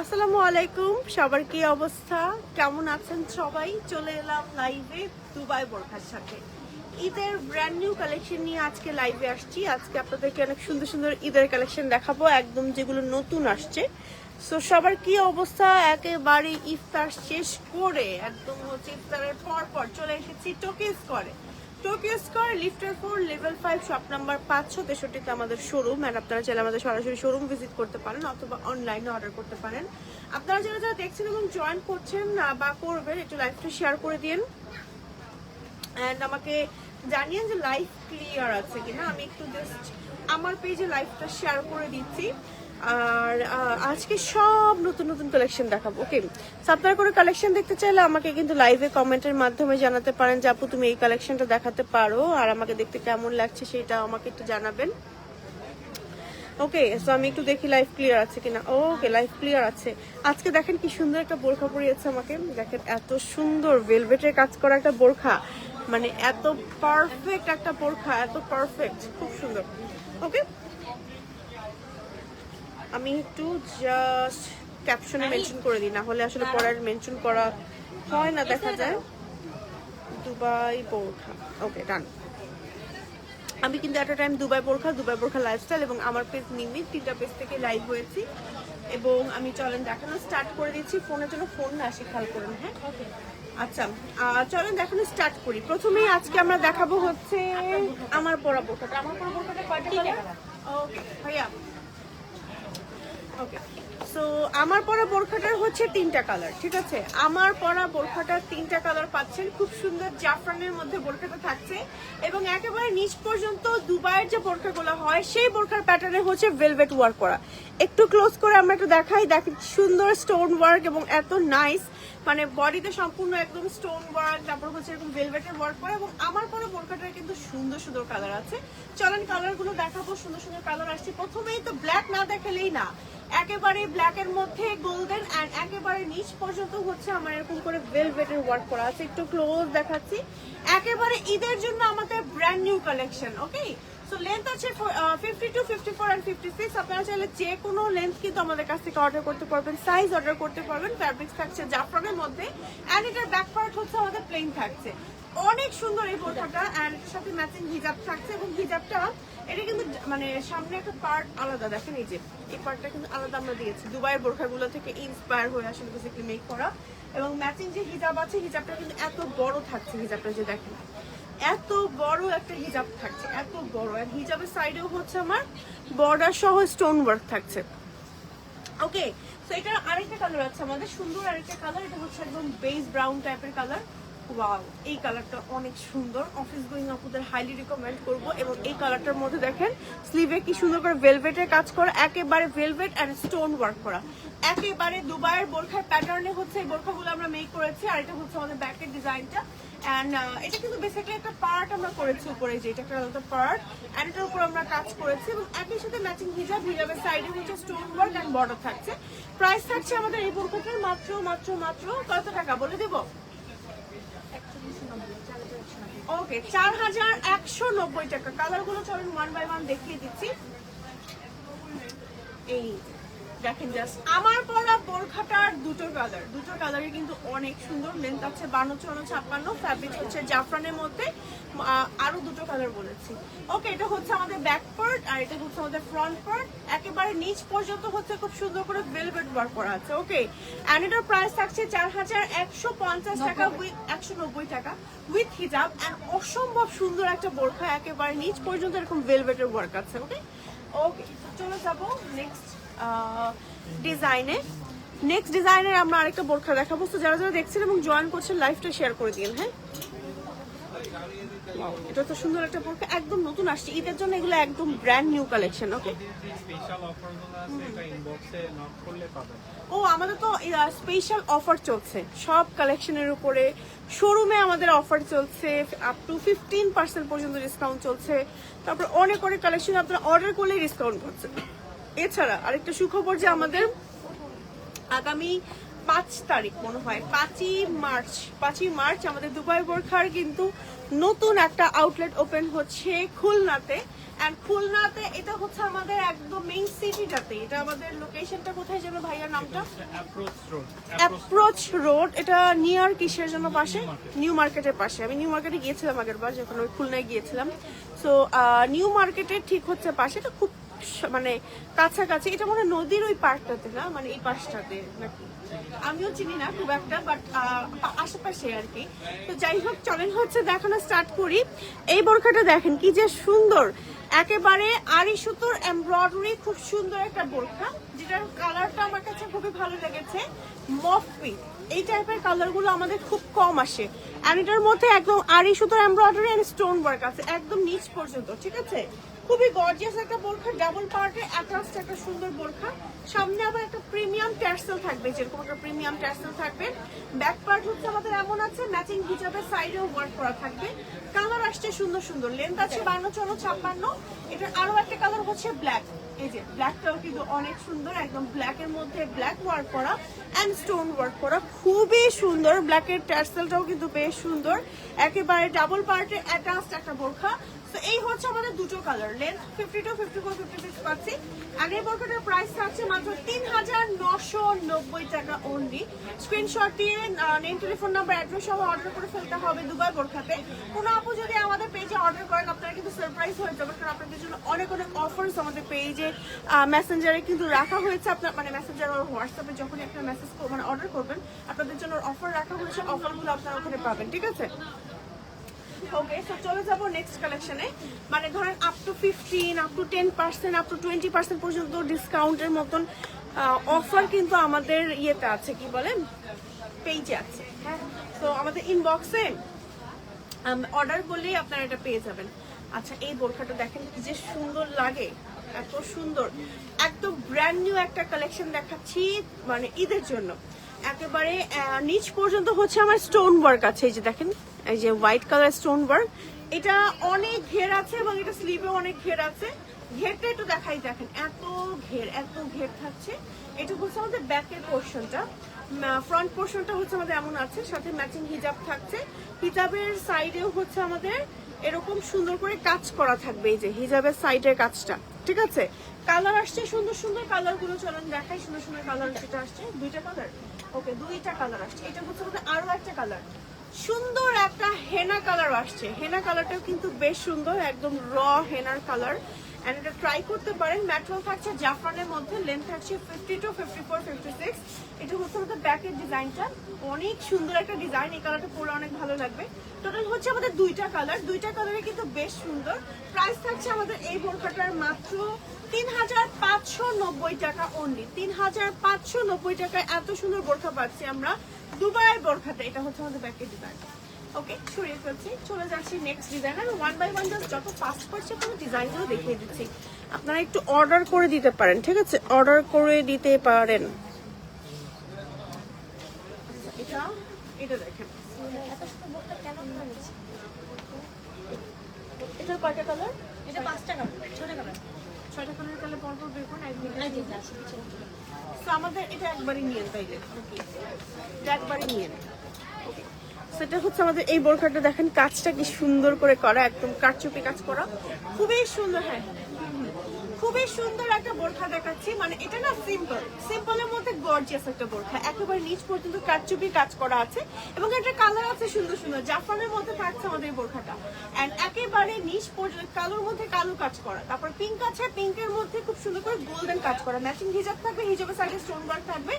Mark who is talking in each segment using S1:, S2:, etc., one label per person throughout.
S1: আসসালামু আলাইকুম, সবার কি অবস্থা, কেমন আছেন সবাই? চলে এলাম লাইভে দুবাই বোরখার সাথে ঈদের ব্র্যান্ড নিউ কালেকশন নিয়ে আজকে লাইভে আসছি। আজকে আপনাদেরকে অনেক সুন্দর সুন্দর ঈদের কালেকশন দেখাবো, একদম যেগুলো নতুন আসছে। সো সবার কি অবস্থা? একেবারে ইফতার শেষ করে একদম হচ্ছে ইফতারের পর চলে এসেছি টোকিও স্কোয়ারে। Tokyo square লিফটার 4 level 5 shop number 563-তে আমাদের শোরুম। অ্যান্ড আপনারা চাইলে আমাদের সরাসরি শোরুম ভিজিট করতে পারেন অথবা অনলাইনে অর্ডার করতে পারেন। আপনারা যারা যারা দেখছেন এবং জয়েন করছেন বা করবেন, একটু লাইভটা শেয়ার করে দিন অ্যান্ড আমাকে জানিয়েন যে লাইভ ক্লিয়ার আছে কিনা। আমি একটু জাস্ট আমার পেজে লাইভটা শেয়ার করে দিচ্ছি। আর আজকে সব নতুন নতুন কালেকশন দেখাবো। ওকে, আপনারা কোনো কালেকশন দেখতে চাইলে আমাকে কিন্তু লাইভে কমেন্টের মাধ্যমে জানাতে পারেন যে আপু তুমি এই কালেকশনটা দেখাতে পারো, আর আমাকে দেখতে কেমন লাগছে সেটা আমাকে একটু জানাবেন। ওকে, সো আমি একটু দেখি লাইভ ক্লিয়ার আছে কিনা। ওকে, লাইভ ক্লিয়ার আছে। আজকে দেখেন কি সুন্দর একটা বোরখা পরিয়েছে আমাকে। দেখেন এত সুন্দর ভেলভেটের কাজ করা একটা বোরখা, মানে এত পারফেক্ট একটা বোরখা, এত পারফেক্ট, খুব সুন্দর। ওকে, আমি একটু জাস্ট ক্যাপশনে মেনশন করে দিই, না হলে আসলে পরে মেনশন করা হয় না, দেখা যায়। দুবাই বোরখা, ওকে ডান। আমি কিন্তু এট আ টাইম দুবাই বোরখা লাইফস্টাইল এবং আমার পেজ নিমি 3টা পেজ থেকে লাইভ হয়েছি এবং আমি চলেন দেখানো স্টার্ট করে দিচ্ছি। ফোনের জন্য ফোন না আসে, খেয়াল করুন। হ্যাঁ, আচ্ছা, চলেন দেখানো স্টার্ট করি। প্রথমেই আজকে আমরা দেখাবো হচ্ছে আমার পরা বোরখাটা। আমার পরা বোরখাটা কয়টা কালার? ওকে ভাইয়া, ওকে। সো আমার পরা বোরখাটার হচ্ছে 3টা কালার, ঠিক আছে? আমার পরা বোরখাটার 3টা কালার পাচ্ছেন। খুব সুন্দর জাফরানের মধ্যে বোরখাটা থাকছে এবং একেবারে নিচ পর্যন্ত দুবাইয়ের যে বোরখাগুলো হয় সেই বোরখার প্যাটার্নে হচ্ছে ভেলভেট ওয়ার্ক করা। একটু ক্লোজ করে আমরা একটু দেখাই, দেখেন সুন্দর স্টোন ওয়ার্ক এবং এত নাইস, মানে বডিতে সম্পূর্ণ একদম স্টোন ওয়ার্ক, তারপর হচ্ছে এরকম ভেলভেটের ওয়ার্ক করা। এবং আমার পরা বোরখাটার কিন্তু সুন্দর সুন্দর কালার আছে। চলেন কালারগুলো দেখাবো, সুন্দর সুন্দর কালার আসছে। প্রথমেই তো ব্ল্যাক না দেখালেই না, একেবারে ব্ল্যাকের মধ্যে গোল্ডেন অ্যান্ড একেবারে নিচ পর্যন্ত হচ্ছে আমার এরকম করে ভেলভেটের ওয়ার্ক করা আছে। একটু ক্লোজ দেখাচ্ছি, একেবারে ঈদের জন্য আমাদের ব্র্যান্ড নিউ কালেকশন। ওকে, সো লেন্থ আছে 52, 54 এন্ড 56। আপনারা চাইলে যে কোনো লেন্থ কিন্তু আমাদের কাছ থেকে অর্ডার করতে পারবেন, সাইজ অর্ডার করতে পারবেন। ফ্যাব্রিক্স থাকছে জাফরানের মধ্যে অ্যান্ড এটার ব্যাক পার্ট হচ্ছে আমাদের প্লেন থাকছে। অনেক সুন্দর এই বোরখাটা অ্যান্ড এর সাথে ম্যাচিং হিজাব থাকছে এবং হিজাবটা এটা কিন্তু মানে সামনে একটা পার্ট আলাদা, দেখেন এই যে এই পার্টটা কিন্তু আলাদা আমরা দিয়েছি, দুবাইয়ের বোরখাগুলো থেকে ইন্সপায়ার হয়ে আসলে বেসিক্যালি মেক করা। এবং ম্যাচিং যে হিজাব আছে, হিজাবটা কিন্তু এত বড় থাকছে। হিজাবটা যে দেখেন এত বড় একটা হিজাব থাকছে, এত বড়। আর হিজাবের সাইডেও হচ্ছে আমার বর্ডার সহ স্টোন ওয়ার্ক থাকছে। ওকে, সো এটা আরেকটা কালার আছে আমাদের, সুন্দর আরেকটা কালার। এটা হচ্ছে একদম বেজ ব্রাউন টাইপের কালার। ওয়াও, এই কালারটা অনেক সুন্দর, অফিস গোয়িং আপুদের হাইলি রিকমেন্ড করব। এবং এই কালারটার মধ্যে দেখেন স্লিভে কি সুন্দর করে ভেলভেটের কাজ করা, একেবারে ভেলভেট অ্যান্ড স্টোন ওয়ার্ক করা, একেবারে দুবাইয়ের বোরখার প্যাটার্নে হচ্ছে এই বোরখাগুলো আমরা মেক করেছি। আর এটা হচ্ছে আমাদের ব্যাকের ডিজাইনটা অ্যান্ড এটা কিন্তু বেসিক্যালি একটা পার্ট আমরা করেছি উপরে, যে এটা একটা আলাদা পার্ট অ্যান্ড এটার উপর আমরা কাজ করেছি। এবং একই সাথে ম্যাচিং হিজাব, হিজাবের সাইডে হচ্ছে স্টোন ওয়ার্ক অ্যান্ড বর্ডার থাকছে। প্রাইস থাকছে আমাদের এই বোরখাটার মাত্র মাত্র মাত্র কত টাকা বলে দেবো? ওকে, 4190 টাকা। কালারগুলো চলেন ওয়ান বাই ওয়ান দেখিয়ে দিচ্ছি। এই দেখেন জাস্ট আমার পরা বোরখাটার দুটো কালারই কিন্তু অনেক সুন্দর। লেন্থ আছে 52, 54, 56। ফ্যাব্রিক হচ্ছে জাফরানের মধ্যে। আরো দুটো কালার বলেছি। ওকে, এটা হচ্ছে আমাদের ব্যাক পার্ট আর এটা হচ্ছে আমাদের ফ্রন্ট পার্ট। একেবারে নিচ পর্যন্ত হচ্ছে খুব সুন্দর করে ভেলভেট ওয়ার্ক করা আছে। ওকে, এন্ড এটার প্রাইস থাকছে 4150 টাকা, উইথ 190 টাকা উইথ হিজাব। এন্ড অসম্ভব সুন্দর একটা বোরখা, একেবারে নিচ পর্যন্ত এরকম ভেলভেটের ওয়ার্ক আছে। ওকে ওকে, চলে যাবো নেক্সট ডিজাইনের আমরা আরেকটা বোরখা দেখাবো। তো যারা যারা দেখছেন এবং জয়েন করছেন লাইভটা শেয়ার করে দিন। হ্যাঁ, এটা তো সুন্দর একটা বোরখা, একদম নতুন আসছে ঈদের জন্য, এগুলো একদম ব্র্যান্ড নিউ কালেকশন। ওকে,
S2: স্পেশাল অফারগুলো আছে, এটা ইনবক্সে নক করলে পাবেন।
S1: ও আমাদের তো স্পেশাল অফার চলছে সব কালেকশনের উপরে। শোরুমে আমাদের অফার চলছে, আপ টু 15% পর্যন্ত ডিসকাউন্ট চলছে। তারপর অনেক অনেক কালেকশন আপনারা অর্ডার করলেই ডিসকাউন্ট করছে। এছাড়া আরেকটা সুখবর যে আমাদের আগামী 5 তারিখ মনে হয় 5ই মার্চ আমাদের দুবাই বোরখার কিন্তু নতুন একটা আউটলেট ওপেন হচ্ছে খুলনাতে। এন্ড খুলনাতে এটা হচ্ছে আমাদের একদম মেইন সিটিটাতে। এটা আমাদের লোকেশনটা কোথায় যাবে ভাইয়ার নামটা? Approach road. এটা নিয়ার কিসের জন্য পাশে? নিউ মার্কেটের পাশে। আমি নিউ মার্কেটে গিয়েছিলাম আগের বার যখন ওই খুলনায় গিয়েছিলাম। সো নিউ মার্কেটের ঠিক হচ্ছে পাশে। এটা খুব মানে কাছাকাছি। এটা মনে হয় নদীর ওই পার্কটাতে না, মানে এই পাশটাতে নাকি, আমিও চিনি না খুব একটা, বাট আশেপাশে আর কি। তো যাই হোক, চলেন হচ্ছে দেখানো স্টার্ট করি। এই বোরখাটা দেখেন কি যে সুন্দর, একেবারে আড়ি সুতোর এমব্রয়ডারি, খুব সুন্দর একটা বোরখা, যেটার কালারটা আমার কাছে খুবই ভালো লেগেছে। মফ পিঙ্ক, এই টাইপের কালারগুলো আমাদের খুব কম আসে। আর এটার মধ্যে একদম আড়ি সুতোর এমব্রয়ডারি এন্ড স্টোন ওয়ার্ক আছে একদম নিচ পর্যন্ত, ঠিক আছে? খুবই গর্জিয়াস একটা বোরখা, ডাবল পার্টে অ্যাটাচড একটা সুন্দর বোরখা। সামনে আবার একটা প্রিমিয়াম ট্যাসেল থাকবে, যেরকম একটা প্রিমিয়াম ট্যাসেল থাকবে। ব্যাক পার্ট হচ্ছে আমাদের এমন আছে, ম্যাচিং হিজাবের সাইডেও ওয়ার্ক করা থাকবে। কালার আসছে সুন্দর সুন্দর, লেন্থ আছে 52-56। এটার আরো একটা কালার হচ্ছে ব্ল্যাক। এই যে ব্ল্যাকটাও কিন্তু অনেক সুন্দর, একদম ব্ল্যাকের মধ্যে ব্ল্যাক ওয়ার্ক করা এন্ড স্টোন ওয়ার্ক করা, খুবই সুন্দর। ব্ল্যাকের ট্যাসেলটাও কিন্তু বেশ সুন্দর, একেবারে ডাবল পার্টে অ্যাটাচড একটা বোরখা। তো এই হচ্ছে আমাদের দুটো কালার, লেন্থ 52, 54, 56 পাচ্ছি। আর এই বোরখাটার প্রাইস থাকছে মাত্র 3990 টাকা অনলি। স্ক্রিনশট দিয়ে নেম, টেলিফোন নাম্বার, অ্যাড্রেস সহ অর্ডার করে ফেলতে হবে দুবাই বোরখাতে। কোনো আপু যদি আমাদের পেজে অর্ডার করেন, আপনারা কিন্তু সারপ্রাইজ হয়ে যাবে, কারণ আপনাদের জন্য অনেক অনেক অফার্স আমাদের পেজে মেসেঞ্জারে কিন্তু রাখা হয়েছে। আপনার মানে মেসেঞ্জার আর হোয়াটসঅ্যাপে যখনই আপনারা মেসেজ মানে অর্ডার করবেন, আপনাদের জন্য অফার রাখা হয়েছে, অফারগুলো আপনারা ওখানে পাবেন, ঠিক আছে? ওকে, সো চলে যাবো নেক্সট কালেকশনে। মানে ধরেন up to 15, up to 10%, up to 20% পর্যন্ত ডিসকাউন্টের মতন অফার কিন্তু আমাদের ইয়েতে আছে, কি বলে, পেজে আছে। হ্যাঁ, তো আমাদের ইনবক্সে অর্ডার করলেই আপনারা এটা পেয়ে যাবেন। আচ্ছা, এই বোরখাটা দেখেন কি যে সুন্দর লাগে, এত সুন্দর। একদম ব্র্যান্ড নিউ একটা কালেকশন দেখাচ্ছি, মানে ঈদের জন্য। একেবারে নিচ পর্যন্ত হচ্ছে আমার স্টোন ওয়ার্ক আছে, এই যে দেখেন, এই যে হোয়াইট কালার স্টোন ওয়ার্ক। এটা অনেক ঘের আছে এবং এটা স্লিভে অনেক ঘের আছে। ঘেরটা একটু দেখাই, দেখেন এত ঘের থাকছে। এটা হচ্ছে আমাদের ব্যাকের পোর্শনটা। ফ্রন্ট পোর্শনটা হচ্ছে আমাদের এমন আছে, সাথে ম্যাচিং হিজাব থাকছে। হিজাবের সাইডেও হচ্ছে আমাদের এরকম সুন্দর করে কাজ করা থাকবে, এই যে হিজাবের সাইডের কাজটা, ঠিক আছে? কালার আসছে সুন্দর সুন্দর, কালার গুলো চলেন দেখাই। সুন্দর সুন্দর কালার যেটা আসছে, দুইটা কালার। ওকে, দুইটা কালার আসছে। এটা হচ্ছে আমাদের আরো একটা কালার, সুন্দর একটা হেনা কালার আসছে। হেনা কালারটাও কিন্তু বেশ সুন্দর, একদম র হেনার কালার। এন্ড এটা ট্রাই করতে পারেন। ম্যাটেরিয়াল থাকছে জাফরানের মধ্যে, লেন্থ থাকছে 52, 54, 56। এটা হচ্ছে আমাদের ব্যাকের ডিজাইনটা, অনেক সুন্দর একটা ডিজাইন। এই কালারটা পরে অনেক ভালো লাগবে। টোটাল হচ্ছে আমাদের দুইটা কালার, দুইটা কালারে কিন্তু বেশ সুন্দর। প্রাইস থাকছে আমাদের এই বোরখাটার মাত্র 3590 টাকা অনলি। 3590 টাকায় এত সুন্দর বোরখা পাচ্ছি আমরা দুবাই বোরখাতে। এটা হচ্ছে আমাদের ব্যাকের ডিজাইন। ওকে, সরিয়ে ফেলছি, চলে যাচ্ছি নেক্সট ডিজাইন। আমি ওয়ান বাই ওয়ান জাস্ট যত ফাস্ট পারছি আপনাদের ডিজাইনগুলো দেখিয়ে দিচ্ছি। আপনারা একটু অর্ডার করে দিতে পারেন, ঠিক আছে? অর্ডার করে দিতে পারেন। এটা এটা দেখেন, এটা কয়টা কালার?
S3: এটা 5টা কালার, 6টা কালার।
S1: 6টা কালার কালার পরপর বের করুন একদিকে। তো আমাদের এটা একবারই নিয়ে তাইলে, ওকে, এটা একবারই নিয়ে। ওকে, সেটা হচ্ছে আমাদের এই বোরখাটা দেখেন, কাজটা কি সুন্দর করে করা, একদম কারচুপি কাজ করা, খুবই সুন্দর। হ্যাঁ, খুবই সুন্দর একটা বোরখা দেখাচ্ছি। মানে এটা না সিম্পলের মধ্যে গর্জিয়াস একটা বোরখা, একেবারে নিচ পর্যন্ত কারচুপি কাজ করা আছে এবং এটা কালার আছে সুন্দর সুন্দর। জাফরানের মধ্যে থাকছে আমাদের এই বোরখাটা, এন্ড একেবারে নিচ পর্যন্ত কালোর মধ্যে কালো কাজ করা। তারপর পিঙ্ক আছে, পিঙ্কের মধ্যে খুব সুন্দর করে গোল্ডেন কাজ করা। ম্যাচিং হিজাব থাকবে, হিজাবের সাইডে স্টোন ওয়ার্ক থাকবে।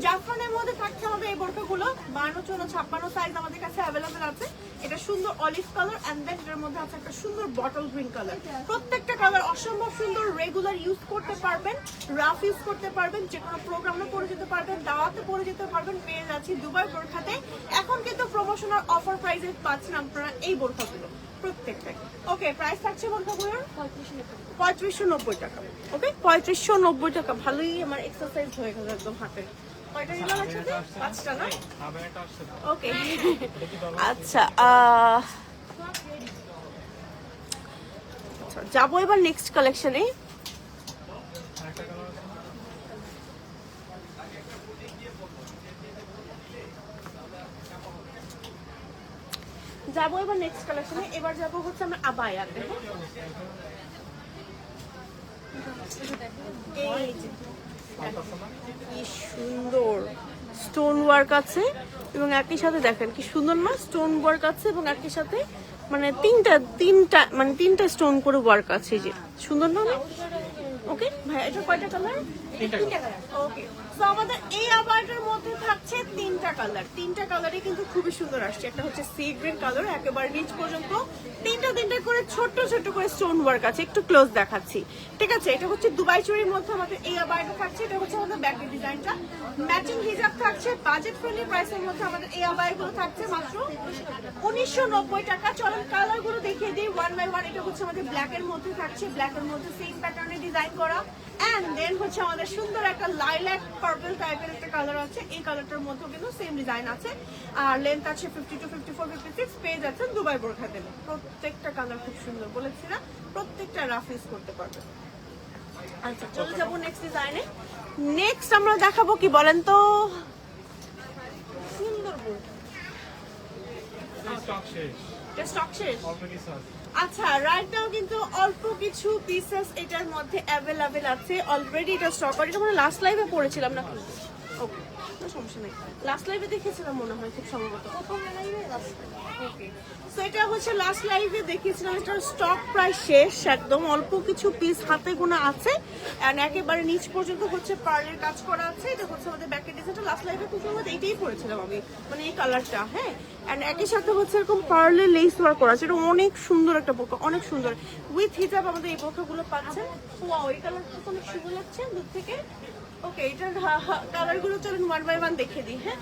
S1: জাফরানের মধ্যে থাকছে আমাদের এই বোরখাগুলো 52, 54 সাইজ আমাদের কাছে অ্যাভেলেবেল আছে। এটা সুন্দর অলিভ কালার, এন্ড দেন এটার মধ্যে আছে একটা সুন্দর বটল গ্রিন কালার। প্রত্যেকটা কালার অসম্ভব সুন্দর। রেগুলার ইউজ করতে পারবেন, রাফ ইউজ করতে পারবেন, যে কোনো প্রোগ্রামে পরে যেতে পারবেন, দাওয়াতে পরে যেতে পারবেন। পেয়ে যাচ্ছি দুবাই বোরখাতে। এখন কিন্তু প্রমোশনাল অফার প্রাইসে পাচ্ছেন আপনারা এই বোরখাগুলো প্রত্যেকটাই। ওকে, প্রাইস থাকছে বোরখাগুলোর 3590 টাকা। ওকে, 3590 টাকা। ভালোই আমার এক্সারসাইজ হয়ে গেল একদম হাতে। কয়টা নিলাম একসাথে? 5টা না? ওকে, আচ্ছা, যাবো এবার নেক্সট কালেকশনে। যাবো এবার নেক্সট কালেকশনে। এবার যাবো হচ্ছে আমরা আবায়াতে। এই যে কি সুন্দর স্টোন ওয়ার্ক আছে এবং একই সাথে দেখেন কি সুন্দর না স্টোন ওয়ার্ক আছে এবং একই সাথে মানে তিনটা স্টোন করে ওয়ার্ক আছে। এই যে সুন্দর না? ওকে ভাই, এটা কয়টা কালার? ওকে, সো আমাদের এই আবায়াটার মধ্যে থাকছে তিনটা কালার। তিনটা কালারই কিন্তু খুবই সুন্দর আসছে। একটা হচ্ছে সি গ্রিন কালার, একেবারে নিচ পর্যন্ত তিনটা করে ছোট ছোট করে স্টোন ওয়ার্ক আছে। একটু ক্লোজ দেখাচ্ছি, ঠিক আছে? এটা হচ্ছে দুবাই চুরির মধ্যে আমাদের এই আবায়াটা থাকছে। এটা হচ্ছে আমাদের ব্যাকের ডিজাইনটা, ম্যাচিং হিজাব থাকছে। বাজেট ফ্রেন্ডলি প্রাইসের মধ্যে আমাদের এই আবায়াগুলো থাকছে মাত্র 1990 টাকা। চলুন কালারগুলো দেখিয়ে দিই ওয়ান বাই ওয়ান। এটা হচ্ছে আমাদের ব্ল্যাকের মধ্যে থাকছে, ব্ল্যাকের মধ্যে সেম প্যাটার্নে ডিজাইন করা। এন্ড দেন হচ্ছে আমাদের সুন্দর একটা লাইল্যাক পার্পল টাইপের একটা কালার আছে। এই কালারটার মধ্যেও কিন্তু সেম ডিজাইন আছে। আর লেন্থ আছে 52, 54, 56 পেজ আছে দুবাই বোরখাতে। প্রত্যেকটা কালার খুব সুন্দর, বলেছি না? প্রত্যেকটা রাফ ইউজ করতে পারবে। আচ্ছা, চলে যাবো নেক্সট ডিজাইনে। নেক্সট আমরা দেখাবো কি বলেন তো? সুন্দর বোরখা।
S2: স্টক শেষ,
S1: এটা স্টক শেষ।
S2: অল্প কিছু আছে।
S1: আচ্ছা, রাইট নাও কিন্তু অল্প কিছু পিসেস এটার মধ্যে অ্যাভেলেবেল আছে। অলরেডি এটা স্টক করে, এটা মানে লাস্ট লাইভে পড়েছিলাম না? ওকে, কোনো সমস্যা নেই। লাস্ট লাইভে দেখেছিলাম মনে হয় খুব সম্ভবত। ওকে, সো এটা হচ্ছে লাস্ট লাইভে দেখিয়েছিলাম। এটার স্টক প্রায় শেষ একদম। অল্প কিছু পিস হাতে গোনা আছে এন্ড একেবারে নিচ পর্যন্ত হচ্ছে পার্লের কাজ করা আছে। এটা হচ্ছে আমাদের ব্যাকের ডিজাইনটা। লাস্ট লাইভে খুব সম্ভবত এইটাই পড়েছিলাম আমি, মানে এই কালারটা। হ্যাঁ, এন্ড একই সাথে হচ্ছে এরকম পার্লের লেস ওয়ার্ক করা আছে। এটা অনেক সুন্দর একটা বোরকা, অনেক সুন্দর। উইথ হিজাব আমাদের এই বোরকাগুলো পাচ্ছেন। ওয়াও, এই কালারটা তো অনেক সুন্দর লাগছে দূর থেকে। ওকে, এটার কালারগুলো চলুন ওয়ান বাই ওয়ান দেখে দিই। হ্যাঁ,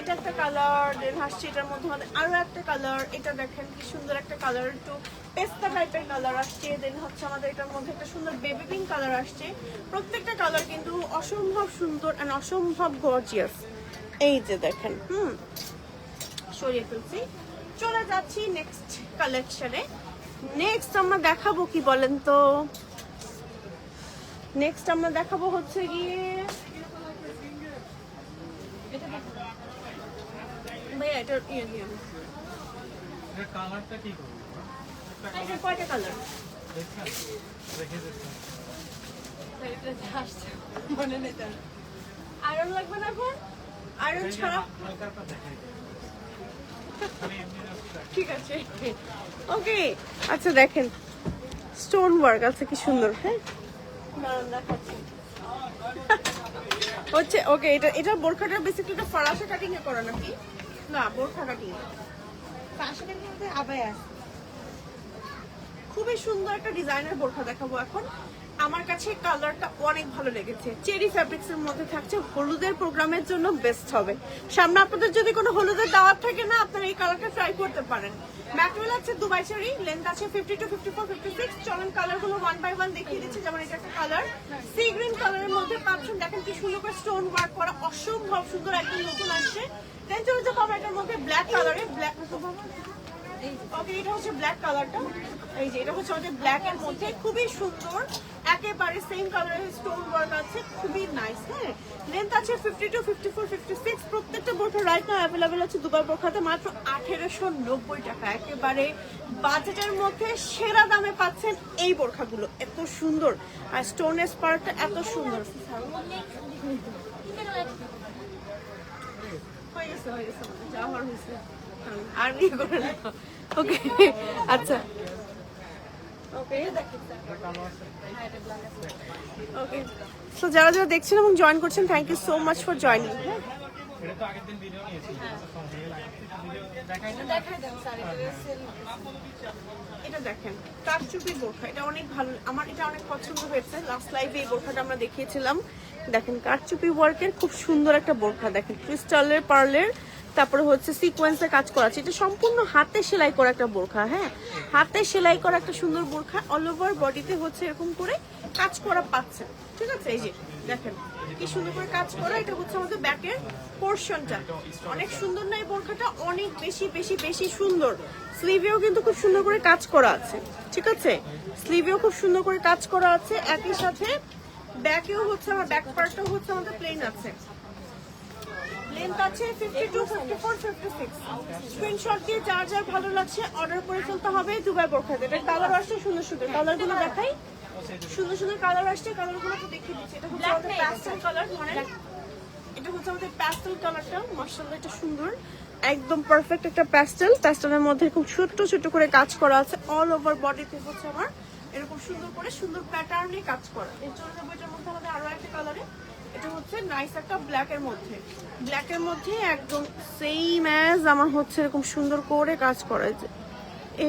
S1: এটা একটা কালার, দেন আসছে এটার মধ্যে আমাদের আরো একটা কালার। এটা দেখেন কি সুন্দর একটা কালার, একটু পেস্তা টাইপের কালার আসছে। দেন হচ্ছে আমাদের এটার মধ্যে একটা সুন্দর বেবি পিঙ্ক কালার আসছে। প্রত্যেকটা কালার কিন্তু অসম্ভব সুন্দর এন্ড অসম্ভব গর্জিয়াস। এই যে দেখেন, সরিয়ে ফেলছি। চলে যাচ্ছি নেক্সট কালেকশনে। নেক্সট আমরা দেখাবো কি বলেন তো? নেক্সট আমরা দেখাবো হচ্ছে গিয়ে ভাইয়া এটার
S2: এটার কালারটা কি করব?
S1: এটা কয়টা কালার?
S2: দেখছেন, রেখে দিচ্ছেন।
S1: মনে নেই তার। আয়রন লাগবে না এখন? আয়রন ছাড়া?
S2: হালকাটা দেখাই দিই। আমি এমনি রাখছি।
S1: ঠিক আছে, ওকে। আচ্ছা দেখেন স্টোন ওয়ার্ক আছে কি সুন্দর। হ্যাঁ, দাঁড়ান দেখাচ্ছি। হচ্ছে ওকে, এটা বোরখাটা বেসিক্যালি এটা ফরাসা কাটিং এ করা নাকি? না, বোরখা কাটিং। ফরাসা কাটিং এর মধ্যে আবায়া। খুবই সুন্দর একটা ডিজাইনের বোরখা দেখাবো এখন। আমার কাছে কালারটা অনেক ভালো লেগেছে। চেরি ফ্যাব্রিক্স এর মধ্যে থাকছে। হলুদের প্রোগ্রামের জন্য বেস্ট হবে। সামনে আপনাদের যদি কোনো হলুদের দাওয়াত থাকে না, আপনারা এই কালারটা ট্রাই করতে পারেন। ম্যাটেরিয়াল আছে দুবাই চেরি, লেন্থ আছে 52, 54, 56। চলেন কালারগুলো ওয়ান বাই ওয়ান দেখিয়ে দিচ্ছি। যেমন এটা একটা কালার, সি গ্রিন কালারের মধ্যে পাচ্ছেন। দেখেন কি সুন্দর করে স্টোন ওয়ার্ক করা, অসম্ভব সুন্দর, একদম নতুন আসছে। দেন চলে যাবো আমরা এটার মধ্যে ব্ল্যাক কালারে। ব্ল্যাক ওকে, এটা হচ্ছে ব্ল্যাক কালারটা। এই যে এটা হচ্ছে আমাদের ব্ল্যাক এর মধ্যে খুবই সুন্দর, একেবারে সেম কালারের স্টোন ওয়ার্ক আছে, খুবই নাইস। হ্যাঁ, লেন্থ আছে 52, 54, 56। প্রত্যেকটা বোরখা রাইট নাও অ্যাভেলেবেল আছে দুবাই বোরখাতে মাত্র 1890 টাকা। একেবারে বাজেটের মধ্যে সেরা দামে পাচ্ছেন এই বোরখাগুলো। এত সুন্দর আর স্টোনের পার্টটা এত সুন্দর। হয়ে গেছে যাওয়ার হয়েছে আর বিয়ে করে না। ওকে, আচ্ছা ওকে ওকে। সো যারা যারা দেখছেন এবং জয়েন করছেন, thank you so much for joining. হ্যাঁ,
S2: এটা তো আগের দিন ভিডিও নিয়েছি।
S1: এটা দেখেন কারচুপি বোরখা, এটা অনেক ভালো, আমার এটা অনেক পছন্দ হয়েছে। লাস্ট লাইভে এই বোরখাটা আমরা দেখিয়েছিলাম। দেখেন কারচুপি ওয়ার্কের খুব সুন্দর একটা বোরখা। দেখেন ক্রিস্টালের পার্লের, তারপরে হচ্ছে সিকোয়েন্সের কাজ করা আছে। এটা সম্পূর্ণ হাতে সেলাই করা একটা বোরখা। হ্যাঁ, হাতে সেলাই করা একটা সুন্দর বোরখা। অল ওভার বডিতে হচ্ছে এরকম করে কাজ করা পাচ্ছে। ঠিক আছে, এই যে দেখেন কি সুন্দর করে কাজ করা। এটা হচ্ছে আমাদের ব্যাকের পোর্শনটা। অনেক সুন্দর না এই বোরখাটা? অনেক বেশি বেশি বেশি সুন্দর। স্লিভেও কিন্তু খুব সুন্দর করে কাজ করা আছে। ঠিক আছে, স্লিভেও খুব সুন্দর করে কাজ করা আছে। একই সাথে ব্যাকেও হচ্ছে আমার ব্যাক পার্টটাও হচ্ছে আমাদের প্লেন আছে। লেন্থ আছে 52, 54, 56। স্ক্রিনশট দিয়ে যার যার ভালো লাগছে অর্ডার করে ফেলতে হবে দুবাই বোরখাতে। এটা কালার আসছে সুন্দর সুন্দর, কালারগুলো দেখাই। সুন্দর সুন্দর কালার আসছে, কালারগুলো তো দেখিয়ে দিচ্ছি। এটা হচ্ছে আমাদের প্যাস্টেল কালার, মানে এটা হচ্ছে আমাদের প্যাস্টেল কালারটা। মাশাআল্লাহ, এটা সুন্দর, একদম পারফেক্ট একটা প্যাস্টেল। প্যাস্টেলের মধ্যে খুব ছোট্ট ছোট্ট করে কাজ করা আছে। অল ওভার বডিতে হচ্ছে আমার এরকম সুন্দর করে সুন্দর প্যাটার্নে কাজ করা। এর জন্য বইটার মধ্যে আমাদের আরো একটা কালারে, এটা হচ্ছে নাইস একটা ব্ল্যাকের মধ্যে, ব্ল্যাকের মধ্যে একদম সেম অ্যাজ আমার হচ্ছে এরকম সুন্দর করে কাজ করা। এই যে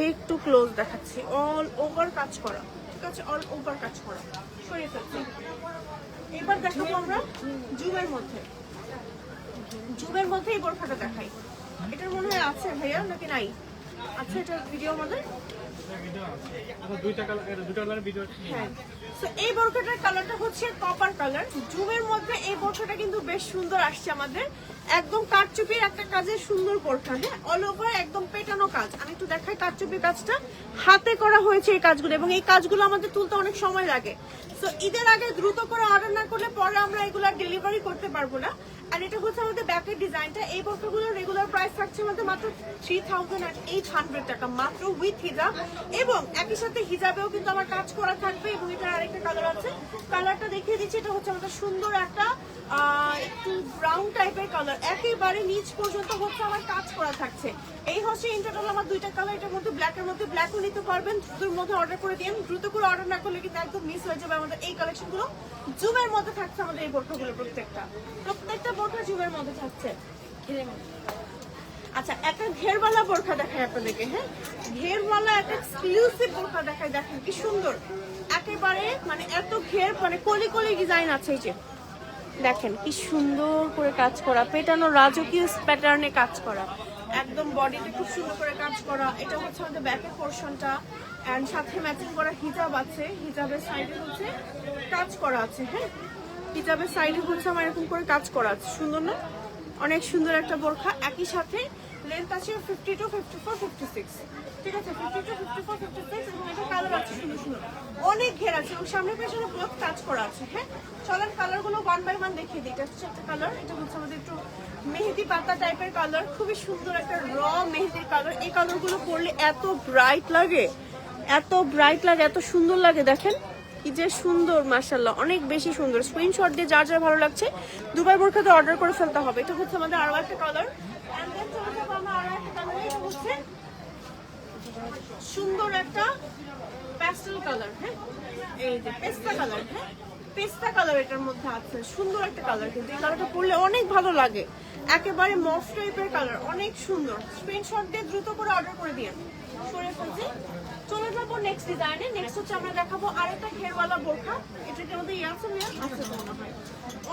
S1: একটু ক্লোজ দেখাচ্ছি, অল ওভার কাজ করা, ঠিক আছে, অল ওভার কাজ করা। সরিয়ে ফেলছি। এবার দেখাবো আমরা জুমের মধ্যে। জুমের মধ্যে এই বোরখাটা দেখাই। এটার মনে হয় আছে ভাইয়া নাকি নাই? আচ্ছা, এটা ভিডিও আমাদের,
S2: ভিডিও আছে, এটা দুইটা কালার ভিডিও।
S1: হ্যাঁ। সো এই বোরখাটার কালারটা হচ্ছে কপার কালার। জুমের মধ্যে এই বোরখাটা কিন্তু বেশ সুন্দর আসছে আমাদের, একদম কারচুপির একটা কাজের সুন্দর বোরখা। হ্যাঁ, অল ওভার একদম পেটানো কাজ। আমি একটু দেখাই কারচুপি কাজটা, হাতে করা হয়েছে এই কাজগুলো, এবং এই কাজগুলো আমাদের তুলতে অনেক সময় লাগে। সো ঈদের আগে দ্রুত করে অর্ডার না করলে পরে আমরা এগুলো ডেলিভারি করতে পারবো না। আর এটা হচ্ছে আমাদের ব্যাকের ডিজাইনটা। এই বোরখাগুলোর রেগুলার প্রাইস থাকছে আমাদের মাত্র 3800 টাকা, মাত্র উইথ হিজাব, এবং একই সাথে হিজাবেও কিন্তু আমার কাজ করা থাকবে। এবং এটার আরেকটা কালার আছে, কালারটা দেখিয়ে দিচ্ছি। এটা হচ্ছে আমাদের সুন্দর একটা একটু ব্রাউন টাইপের কালার, একেবারে নিচ পর্যন্ত হচ্ছে আমার কাজ করা থাকছে। এই হচ্ছে ইন টোটাল আমার দুইটা কালার। এটার মধ্যে ব্ল্যাকের মধ্যে ব্ল্যাকও নিতে পারবেন, দ্রুতের মধ্যে অর্ডার করে দিন। দ্রুত করে অর্ডার না করলে কিন্তু একদম মিস হয়ে যাবে আমাদের এই কালেকশনগুলো। জুমের মধ্যে থাকছে আমাদের এই বোরখাগুলো, প্রত্যেকটা বোরখা জুমের মধ্যে থাকছে। আচ্ছা, একটা ঘেরওয়ালা বোরখা দেখাই আপনাদেরকে। হ্যাঁ, ঘেরওয়ালা একটা এক্সক্লুসিভ বোরখা দেখাই। দেখেন কি সুন্দর, একেবারে মানে এত ঘের, মানে কলি কলি ডিজাইন আছে। এই যে দেখেন কি সুন্দর করে কাজ করা, পেটানো রাজকীয় প্যাটার্নে কাজ করা, একদম বডিতে খুব সুন্দর করে কাজ করা। এটা হচ্ছে আমাদের ব্যাকের পোর্শনটা, এন্ড সাথে ম্যাচিং করা হিজাব আছে। হিজাবের সাইডে হচ্ছে কাজ করা আছে। হ্যাঁ, হিজাবের সাইডে হচ্ছে আমার এরকম করে কাজ করা আছে। সুন্দর না? অনেক সুন্দর একটা বোরখা। একই সাথে লেন্থ আছে 52, 54, 56, ঠিক আছে, 52, 54, 56, এবং এটা কালার আছে সুন্দর সুন্দর, অনেক ঘের আছে, এবং সামনে পেছনে ব্লক কাজ করা আছে। হ্যাঁ, চলেন কালারগুলো ওয়ান বাই ওয়ান দেখিয়ে দিই। এটা হচ্ছে একটা কালার, এটা হচ্ছে আমাদের একটু মেহেদি পাতা টাইপের কালার, খুবই সুন্দর একটা র মেহেদির কালার। এই কালারগুলো পরলে এত ব্রাইট লাগে, এত ব্রাইট লাগে, এত সুন্দর লাগে। দেখেন কি যে সুন্দর, মাশাআল্লাহ, অনেক বেশি সুন্দর। স্ক্রিনশট দিয়ে যার যার ভালো লাগছে দুবাই বোরখাতে অর্ডার করে ফেলতে হবে। এটা হচ্ছে আমাদের আরো একটা কালার, এন্ড দেন চলে যাবো আমরা আরো একটা কালার। এটা হচ্ছে সুন্দর একটা প্যাস্টেল কালার। হ্যাঁ, এই যে পেস্তা কালার। হ্যাঁ, পেস্তা কালার এটার মধ্যে আছে, সুন্দর একটা কালার। কিন্তু এই কালারটা পরলে অনেক ভালো লাগে, একেবারে মফ টাইপের কালার, অনেক সুন্দর। স্ক্রিনশট দিয়ে দ্রুত করে অর্ডার করে দিন। সরে ফেলছি, চলে যাবো নেক্সট ডিজাইনে। নেক্সট হচ্ছে আমরা দেখাবো আরেকটা ঘেরওয়ালা বোরখা। এটাকে আমাদের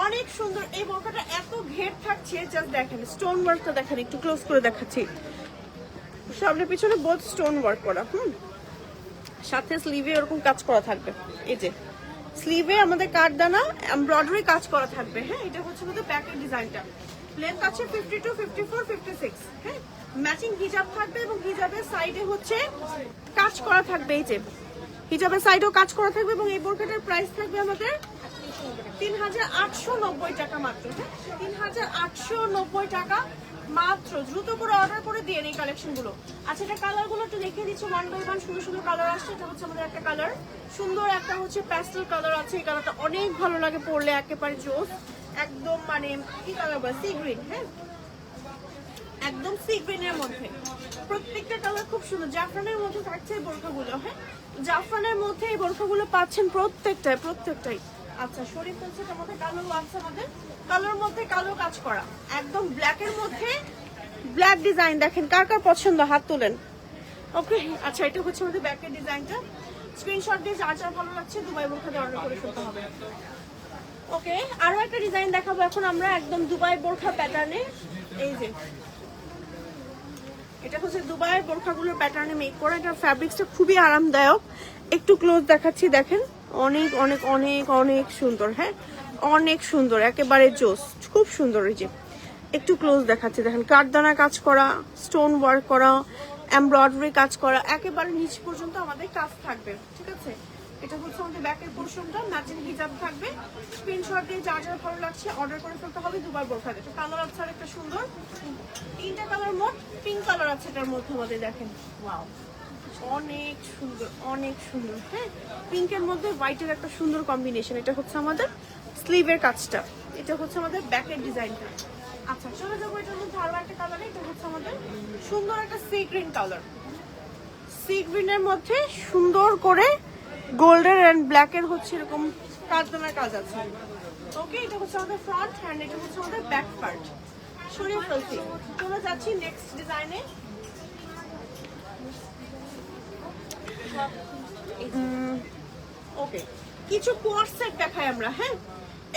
S1: অনেক সুন্দর। এই বোরখাটা এত ঘের থাকছে, জাস্ট দেখেন স্টোন ওয়ার্কটা দেখেন, একটু ক্লোজ করে দেখাচ্ছি। সামনে পিছনে বোথ স্টোন ওয়ার্ক করা। সাথে স্লিভে এরকম কাজ করা থাকবে। এই যে স্লিভে আমাদের কাঠদানা এমব্রয়ডারি কাজ করা থাকবে। হ্যাঁ, এটা হচ্ছে আমাদের ব্যাকের ডিজাইনটা। লেন্থ আছে 52, 54, 56। হ্যাঁ, ম্যাচিং হিজাব থাকবে, এবং হিজাবের সাইডে হচ্ছে কাজ করা থাকবে। এই যে হিজাবের সাইডেও কাজ করা থাকবে, এবং এই বোরখাটার প্রাইস থাকবে আমাদের 3890 টাকা মাত্র। হ্যাঁ, 3890 টাকা মাত্র। দ্রুত করে অর্ডার করে দিয়ে এই কালেকশন গুলো। আচ্ছা, এটা কালার গুলো একটু দেখিয়ে দিচ্ছি ওয়ান বাই ওয়ান। সুন্দর সুন্দর কালার আসছে। এটা হচ্ছে আমাদের একটা কালার, সুন্দর একটা হচ্ছে প্যাস্টেল কালার আছে। এই কালারটা অনেক ভালো লাগে পরলে, একেবারে জোস, একদম মানে কি কালার বলে, সি গ্রিন। হ্যাঁ, একদম সি গ্রিনের মধ্যে, প্রত্যেকটা কালার খুব সুন্দর। জাফরানের মধ্যে থাকছে এই বোরখাগুলো। হ্যাঁ, জাফরানের মধ্যে এই বোরখাগুলো পাচ্ছেন প্রত্যেকটাই। আচ্ছা, শরীফ হচ্ছে আমাদের কালো আছে, আমাদের কালোর মধ্যে কালো কাজ করা, একদম ব্ল্যাকের মধ্যে ব্ল্যাক ডিজাইন। দেখেন কার কার পছন্দ, হাত তোলেন। ওকে, আচ্ছা, এটা হচ্ছে আমাদের ব্যাকের ডিজাইনটা। স্ক্রিনশট দিয়ে যার যার ভালো লাগছে দুবাই বোরখাতে অর্ডার করে ফেলতে হবে। ওকে, আরো একটা ডিজাইন দেখাবো এখন আমরা, একদম দুবাই বোরখা প্যাটার্নে। এই যে এটা হচ্ছে দুবাই বোরখাগুলোর প্যাটার্নে মেক করা। এটা ফ্যাব্রিক্সটা খুবই আরামদায়ক। একটু ক্লোজ দেখাচ্ছি, দেখেন অনেক অনেক অনেক অনেক সুন্দর। হ্যাঁ, অনেক সুন্দর, একেবারে জোস, খুব সুন্দর। এই যে একটু ক্লোজ দেখাচ্ছি, দেখেন কাঠদানা কাজ করা, স্টোন ওয়ার্ক করা, এমব্রয়ডারি কাজ করা, একেবারে নিচ পর্যন্ত আমাদের কাজ থাকবে। ঠিক আছে, এটা হচ্ছে আমাদের ব্যাকের পোর্শনটা, ম্যাচিং হিজাব থাকবে। স্ক্রিনশট দিয়ে যার যার ভালো লাগছে অর্ডার করে ফেলতে হবে দুবার বোরখা। এটা কালার আছে আর একটা সুন্দর, 3টা কালার, মোট পিঙ্ক কালার আছে এটার মধ্যে আমাদের। দেখেন ওয়াও, অনেক সুন্দর, অনেক সুন্দর। হ্যাঁ, পিঙ্কের মধ্যে হোয়াইটের একটা সুন্দর কম্বিনেশন। এটা হচ্ছে আমাদের স্লিভের কাজটা, এটা হচ্ছে আমাদের ব্যাকের ডিজাইনটা। আচ্ছা, চলে যাবো এটার মধ্যে আরো একটা কালারে। এটা হচ্ছে আমাদের সুন্দর একটা সি গ্রিন কালার। সি গ্রিনের মধ্যে সুন্দর করে গোল্ডেন এন্ড ব্ল্যাকের হচ্ছে এরকম কাজদানার কাজ আছে। ওকে, এটা হচ্ছে আমাদের ফ্রন্ট হ্যান্ড, এটা হচ্ছে আমাদের ব্যাক পার্ট। সরিয়ে ফেলছি, চলে যাচ্ছি নেক্সট ডিজাইনে। ওকে, কিছু কোয়ার্ড সেট দেখাই আমরা। হ্যাঁ,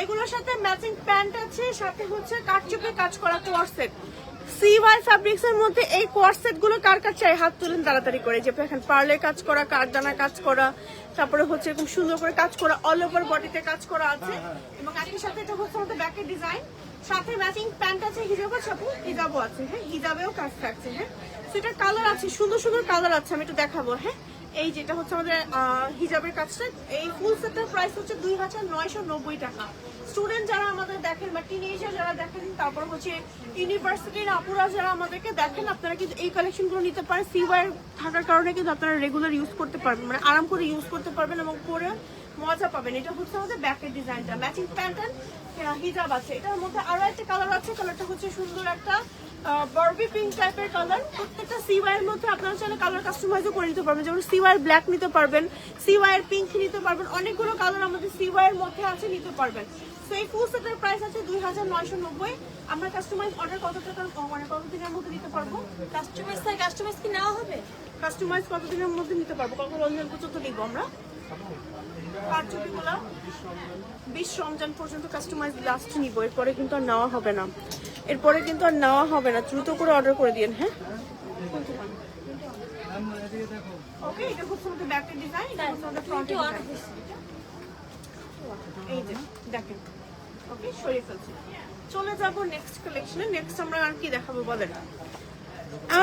S1: এগুলোর সাথে ম্যাচিং প্যান্ট আছে, সাথে হচ্ছে কাটচুপে কাজ করা কোয়ার্ড সেট। সিওয়াই ফ্যাব্রিক্স এর মধ্যে এই কোয়ার্ড সেট গুলো কার কাছে চাই হাত তুলেন তাড়াতাড়ি করে। যে দেখেন পার্লের কাজ করা, কারদানা কাজ করা, তারপরে হচ্ছে এরকম সুন্দর করে কাজ করা, অল ওভার বডিতে কাজ করা আছে। এবং একই সাথে এটা হচ্ছে আমাদের ব্যাকের ডিজাইন, সাথে ম্যাচিং প্যান্ট আছে, হিজাব আছে, হিজাবও আছে। হ্যাঁ, হিজাবেও কাজ থাকছে। হ্যাঁ, সেটা কালার আছে, সুন্দর সুন্দর কালার আছে, আমি একটু দেখাবো। হ্যাঁ, এই যেটা হচ্ছে আমাদের হিজাবের কাজটা, এই ফুল সেটের প্রাইস হচ্ছে 2990 টাকা। স্টুডেন্ট যারা আমাদের দেখেন বা টিনেজার যারা দেখেন, তারপর হচ্ছে ইউনিভার্সিটির আপুরা যারা আমাদেরকে দেখেন, আপনারা কিন্তু এই কালেকশনগুলো নিতে পারেন। সিওয়াই থাকার কারণে কিন্তু আপনারা রেগুলার ইউজ করতে পারবেন, মানে আরাম করে ইউজ করতে পারবেন এবং পরে মজা পাবেন। এটা হচ্ছে আমাদের ব্যাকের ডিজাইনটা, ম্যাচিং প্যান্ট হিজাব আছে। এটার মধ্যে আরো একটা কালার আছে, কালারটা হচ্ছে সুন্দর একটা বারবি পিঙ্ক টাইপের কালার। প্রত্যেকটা সিওয়াই এর মধ্যে আপনারা চাইলে কালার কাস্টমাইজও করে নিতে পারবেন, যেমন সিওয়াই ব্ল্যাক নিতে পারবেন, সিওয়াই এর পিঙ্ক নিতে পারবেন, অনেকগুলো কালার আমাদের সিওয়াই এর মধ্যে আছে, নিতে পারবেন। তো এই ফুল সেটের প্রাইস আছে 2990। আমরা কাস্টমাইজ অর্ডার কত টাকা, মানে কত দিনের মধ্যে নিতে পারবো?
S3: কাস্টমাইজ কি নেওয়া হবে?
S1: কাস্টমাইজ কত দিনের মধ্যে নিতে পারবো? কত রমজান পর্যন্ত নিব আমরা? কারচুপিগুলো 20 রমজান পর্যন্ত কাস্টমাইজ লাস্ট নিব, এরপরে কিন্তু আর নেওয়া হবে না, এরপরে কিন্তু আর নেওয়া হবে না। দ্রুত করে অর্ডার করে দিন। হ্যাঁ, ওকে, এটা হচ্ছে আমাদের ব্যাকের ডিজাইন, এটা হচ্ছে আমাদের ফ্রন্টের ডিজাইন। এই যে দেখেন, ওকে, সরিয়ে ফেলছি। চলে যাব নেক্সট কালেকশনে। নেক্সট আমরা আর কি দেখাবো বলেন?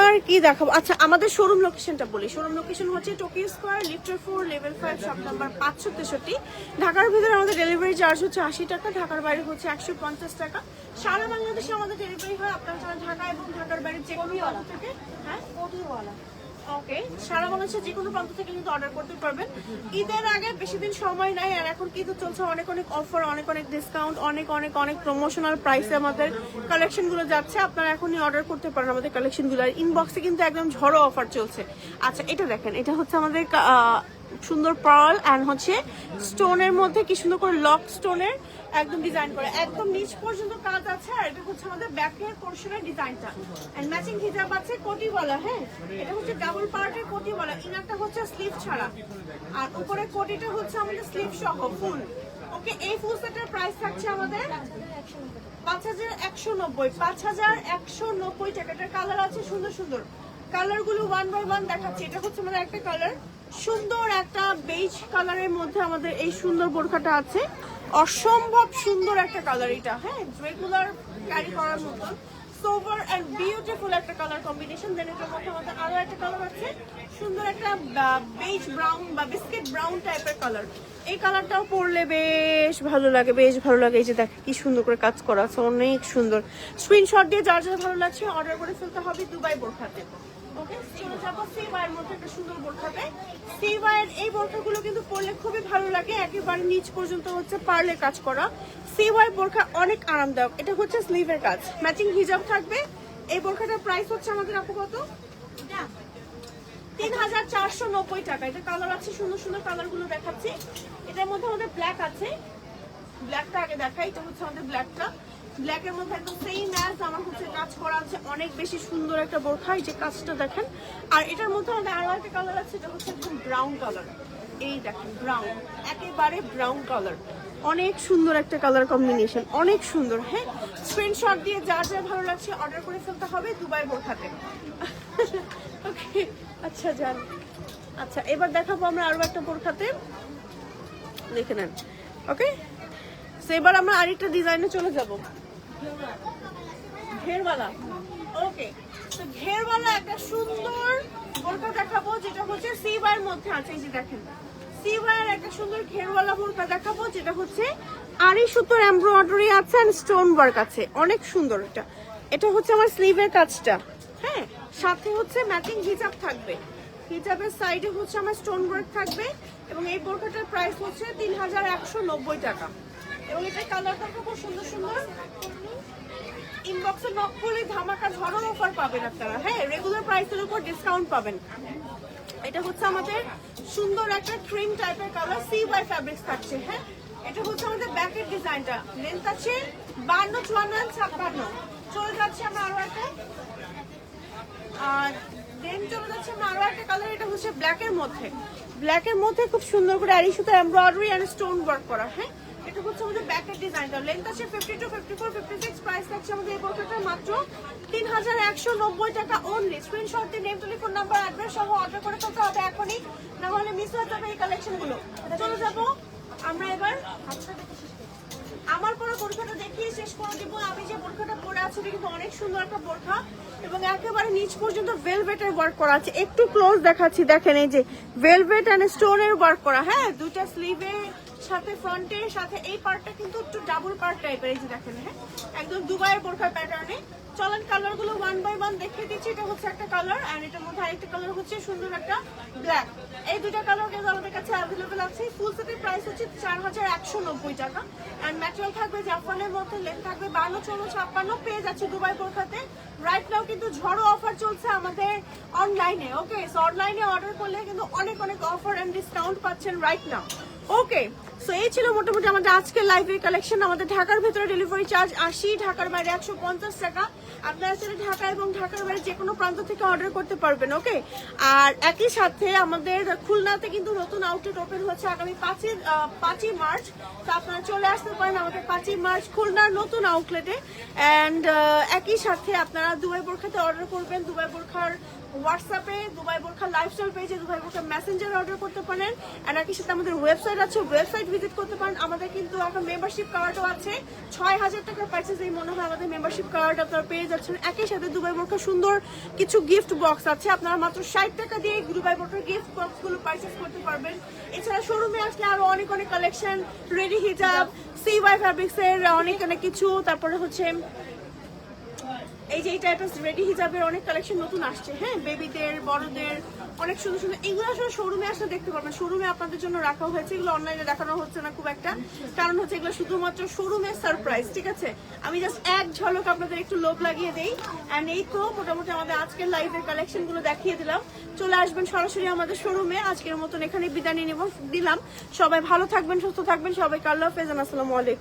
S1: আর কি দেখাবো? আচ্ছা, আমাদের শোরুম লোকেশনটা বলি। শোরুম লোকেশন হচ্ছে Tokyo square, লিফটার 4, level 5, shop number 563। ঢাকার ভিতরে আমাদের ডেলিভারি চার্জ হচ্ছে 80 টাকা, ঢাকার বাইরে হচ্ছে 150 টাকা। সারা বাংলাদেশে আমাদের ডেলিভারি হয়। আপনারা যারা ঢাকা এবং ঢাকার বাইরে যে কোনো প্রান্ত থেকে, হ্যাঁ,
S3: কোটিওয়ালা।
S1: ওকে, সারা বাংলাদেশে যে কোনো প্রান্ত থেকে কিন্তু অর্ডার করতে পারবেন। ঈদের আগে বেশি দিন সময় নাই, আর এখন কিন্তু চলছে অনেক অনেক অফার, অনেক অনেক ডিসকাউন্ট, অনেক অনেক অনেক প্রমোশনাল প্রাইসে আমাদের কালেকশনগুলো যাচ্ছে। আপনারা এখনই অর্ডার করতে পারেন আমাদের কালেকশনগুলো। আর ইনবক্সে কিন্তু একদম ঝড়ো অফার চলছে। আচ্ছা, এটা দেখেন, এটা হচ্ছে আমাদের সুন্দর পার্ল অ্যান্ড হচ্ছে স্টোনের মধ্যে কি সুন্দর করে লক স্টোনের একদম ডিজাইন করে, একদম নিচ পর্যন্ত কাজ আছে। আর এটা হচ্ছে আমাদের ব্যাকের পোর্শনের ডিজাইনটা, এন্ড ম্যাচিং হিজাব আছে কোটিওয়ালা। হ্যাঁ, এটা হচ্ছে ডাবল পার্টের কোটিওয়ালা, ইনারটা হচ্ছে স্লিভ ছাড়া, আর উপরে কোটিটা হচ্ছে আমাদের স্লিভ সহ ফুল। ওকে, এই ফুল সেটের প্রাইস থাকছে আমাদের 5190, 5190 টাকা। এটার কালার আছে সুন্দর সুন্দর, কালারগুলো 1 বাই 1 দেখাচ্ছি। এটা হচ্ছে আমাদের একটা কালার, সুন্দর একটা বেজ কালারের মধ্যে আমাদের এই সুন্দর বোরখাটা আছে, অসম্ভব সুন্দর একটা কালার এটা। হ্যাঁ, রেগুলার ক্যারি করার মতো সোভার এন্ড বিউটিফুল একটা কালার কম্বিনেশন। দেন এটার মধ্যে আমাদের আরো একটা কালার আছে, সুন্দর একটা বেজ ব্রাউন বা বিস্কিট ব্রাউন টাইপের কালার। এই কালারটাও পরলে বেশ ভালো লাগে, বেশ ভালো লাগে। এই যে দেখ কি সুন্দর করে কাজ করা আছে, অনেক সুন্দর। স্ক্রিনশট দিয়ে যার যার ভালো লাগছে অর্ডার করে ফেলতে হবে দুবাই বোরখাতে। ওকে, চলে যাবো সিওয়াইয়ের মধ্যে একটা সুন্দর বোরখাতে। সিওয়াইয়ের এই বোরখাগুলো কিন্তু পরলে খুবই ভালো লাগে, একেবারে নিচ পর্যন্ত হচ্ছে পার্লের কাজ করা। সিওয়াই বোরখা অনেক আরামদায়ক। এটা হচ্ছে স্লিভের কাজ, ম্যাচিং হিজাব থাকবে। এই বোরখাটার প্রাইস হচ্ছে আমাদের আপু কত? 3490 টাকা। এটা কালার আছে, সুন্দর সুন্দর কালারগুলো দেখাচ্ছি। এটার মধ্যে আমাদের ব্ল্যাক আছে, ব্ল্যাকটা আগে দেখাই। এটা হচ্ছে আমাদের ব্ল্যাকটা, ব্ল্যাকের মধ্যে একদম সেম অ্যাজ আমার হচ্ছে কাজ করা আছে, অনেক বেশি সুন্দর একটা বোরখা। এই যে কাজটা দেখেন। আর এটার মধ্যে আমাদের আরো একটা কালার আছে, এটা হচ্ছে একদম ব্রাউন কালার। এই দেখেন ব্রাউন, একেবারে ব্রাউন কালার, অনেক সুন্দর একটা কালার কম্বিনেশন, অনেক সুন্দর। হ্যাঁ, স্ক্রিনশট দিয়ে যার যার ভালো লাগছে অর্ডার করে ফেলতে হবে দুবাই বোরখাতে। ওকে, আচ্ছা যান। আচ্ছা, এবার দেখাবো আমরা আরো একটা বোরখাতে, দেখে নেন। ওকে, এবার আমরা আরেকটা ডিজাইনে চলে যাব, ঘেরওয়ালা। ওকে, তো ঘেরওয়ালা একটা সুন্দর বোরখা দেখাবো, যেটা হচ্ছে সিওয়াইয়ের মধ্যে আছে। এই যে দেখেন, সিওয়ার একটা সুন্দর ঘেরওয়ালা বোরকা দেখাবো, যেটা হচ্ছে আড়ি সুতোর এমব্রয়ডারি আছে আর স্টোন ওয়ার্ক আছে, অনেক সুন্দর। এটা হচ্ছে আমার স্লিভের কাজটা, হ্যাঁ, সাথে হচ্ছে ম্যাচিং হিজাব থাকবে, হিজাবের সাইডে হচ্ছে আমার স্টোন ওয়ার্ক থাকবে, এবং এই বোরকাটার প্রাইস হচ্ছে 3190 টাকা। এবং এটা কালারটা খুব সুন্দর সুন্দর। ইনবক্সে নক করলে ধামাকা ঝড়ো অফার পাবেন আপনারা, হ্যাঁ, রেগুলার প্রাইসের উপর ডিসকাউন্ট পাবেন। এটা হচ্ছে আমাদের সুন্দর একটা ক্রিম টাইপের কালার, CY ফ্যাব্রিক্স থাকছে, হ্যাঁ। এটা হচ্ছে আমাদের ব্যাকের ডিজাইনটা, লেন্থ আছে 52, 54, 56। চলে যাচ্ছে আমরা আরো একটা, আর দেন চলে যাচ্ছে আমরা আরো একটা কালার। এটা হচ্ছে ব্ল্যাকের মধ্যে খুব সুন্দর করে আড়ি সুতো এমব্রয়ডারি এন্ড স্টোন ওয়ার্ক করা, হ্যাঁ। এটা হচ্ছে আমাদের ব্যাকের ডিজাইনটা, লেন্থ আছে 52, 54, 56। প্রাইস থাকছে আমাদের এই বোরকাটা মাত্র 3190 টাকা অনলি। স্ক্রিনশট দিয়ে নেম, টেলিফোন নাম্বার, অ্যাড্রেস সহ অর্ডার করে ফেলতে হবে এখনই, না হলে মিস হয়ে যাবে এই কালেকশনগুলো। চলে যাবো আমরা এবার আমার পরে বোরখাটা দেখিয়ে শেষ করে দিব। আমি যে বোরখাটা পরে আছি এটা কিন্তু অনেক সুন্দর একটা বোরখা, এবং একেবারে নিচ পর্যন্ত ভেলভেটের ওয়ার্ক করা আছে। একটু ক্লোজ দেখাচ্ছি, দেখেন এই যে ভেলভেট এন্ড স্টোনের ওয়ার্ক করা, হ্যাঁ, দুইটা স্লিভের সাথে ফ্রন্টের সাথে এই পার্টটা কিন্তু একটু ডাবল পার্ট টাইপের, এই যে দেখেন, হ্যাঁ, একদম দুবাইয়ের বোরখার প্যাটার্নে। চলেন কালারগুলো 1 বাই 1 দেখিয়ে দিচ্ছি। এটা হচ্ছে একটা কালার, এন্ড এটার মধ্যে আরেকটা কালার হচ্ছে সুন্দর একটা ব্ল্যাক। এই দুইটা কালার কিন্তু আমাদের কাছে অ্যাভেলেবল আছে। ফুল সেটের প্রাইস হচ্ছে 4190 টাকা, এন্ড ম্যাটেরিয়াল থাকবে জাফরানের মধ্যে, লেন্থ থাকবে 52, 54, 56। পেয়ে যাচ্ছে দুবাই বোরখাতে। রাইট নাও কিন্তু ঝড়ো অফার চলছে আমাদের অনলাইনে, ওকে। সো অনলাইনে অর্ডার করলে কিন্তু অনেক অনেক অফার এন্ড ডিসকাউন্ট পাচ্ছেন রাইট নাও, ওকে। সো এই ছিল মোটামুটি আমাদের আজকের লাইভের কালেকশন। আমাদের ঢাকার ভেতরে ডেলিভারি চার্জ 80, ঢাকার বাইরে 150 টাকা। আপনারা চাইলে ঢাকা এবং ঢাকার বাইরে যে কোনো প্রান্ত থেকে অর্ডার করতে পারবেন, ওকে। আর একই সাথে আমাদের খুলনাতে কিন্তু নতুন আউটলেট ওপেন হচ্ছে আগামী 5ই মার্চ। তো আপনারা চলে আসতে পারেন আমাদের 5ই মার্চ খুলনার নতুন আউটলেটে। অ্যান্ড একই সাথে আপনারা দুবাই বোরখাতে অর্ডার করবেন, দুবাই বোরখার হোয়াটসঅ্যাপে, দুবাই বোরখা লাইফস্টাইল পেজে, দুবাই বোরখা মেসেঞ্জারে অর্ডার করতে পারেন। আর একই সাথে আমাদের ওয়েবসাইট আছে, ওয়েবসাইট ভিজিট করতে পারেন। আমাদের কিন্তু একটা মেম্বারশিপ কার্ডও আছে, 6000 টাকার পার্চেস এই মনে হয় আমাদের মেম্বারশিপ কার্ড আপনারা পেয়ে যাচ্ছেন। একই সাথে দুবাই বোরখা সুন্দর কিছু গিফট বক্স আছে, আপনারা মাত্র 60 টাকা দিয়ে দুবাই বোরখার গিফট বক্সগুলো পার্চেস করতে পারবেন। এছাড়া শোরুমে আসলে আরো অনেক অনেক কালেকশন, রেডি হিজাব, CY ফ্যাব্রিক্সের অনেক অনেক কিছু, তারপরে হচ্ছে এই যে এই টাইপের রেডি হিজাবের অনেক কালেকশন নতুন আসছে, হ্যাঁ, বেবিদের, বড়দের, অনেক সুন্দর সুন্দর। এগুলো আসলে শোরুমে আসলে দেখতে পারবেন, শোরুমে আপনাদের জন্য রাখা হয়েছে, এগুলো অনলাইনে দেখানো হচ্ছে না খুব একটা, কারণ হচ্ছে এগুলো শুধুমাত্র শোরুমের সারপ্রাইজ, ঠিক আছে। আমি জাস্ট এক ঝলক আপনাদের একটু লোভ লাগিয়ে দেই। অ্যান্ড এই তো মোটামুটি আমাদের আজকের লাইভের কালেকশন গুলো দেখিয়ে দিলাম। চলে আসবেন সরাসরি আমাদের শোরুমে। আজকের মতন এখানে বিদায় নিয়ে দিলাম। সবাই ভালো থাকবেন, সুস্থ থাকবেন, সবাইকে আল্লাহ হাফেজ, আসসালামু আলাইকুম।